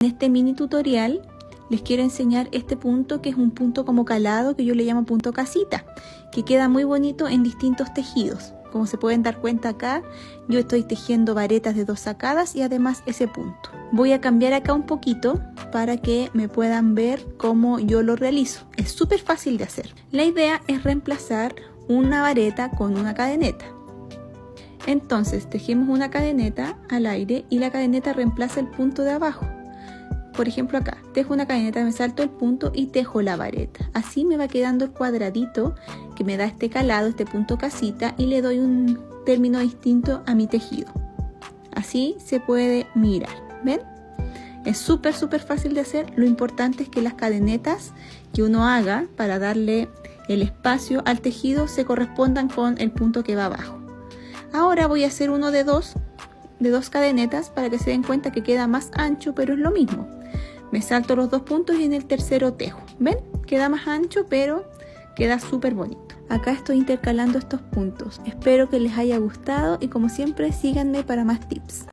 En este mini tutorial les quiero enseñar este punto, que es un punto como calado, que yo le llamo punto casita, que queda muy bonito en distintos tejidos. Como se pueden dar cuenta acá, yo estoy tejiendo varetas de 2 sacadas y además ese punto. Voy a cambiar acá un poquito para que me puedan ver cómo yo lo realizo. Es súper fácil de hacer. La idea es reemplazar una vareta con una cadeneta. Entonces tejemos una cadeneta al aire y la cadeneta reemplaza el punto de abajo. Por ejemplo acá, tejo una cadeneta, me salto el punto y tejo la vareta. Así me va quedando el cuadradito que me da este calado, este punto casita, y le doy un término distinto a mi tejido. Así se puede mirar, ¿ven? Es súper fácil de hacer. Lo importante es que las cadenetas que uno haga para darle el espacio al tejido se correspondan con el punto que va abajo. Ahora voy a hacer uno de dos cadenetas para que se den cuenta que queda más ancho, pero es lo mismo. Me salto los 2 puntos y en el tercero tejo. ¿Ven? Queda más ancho, pero queda súper bonito. Acá estoy intercalando estos puntos. Espero que les haya gustado y como siempre síganme para más tips.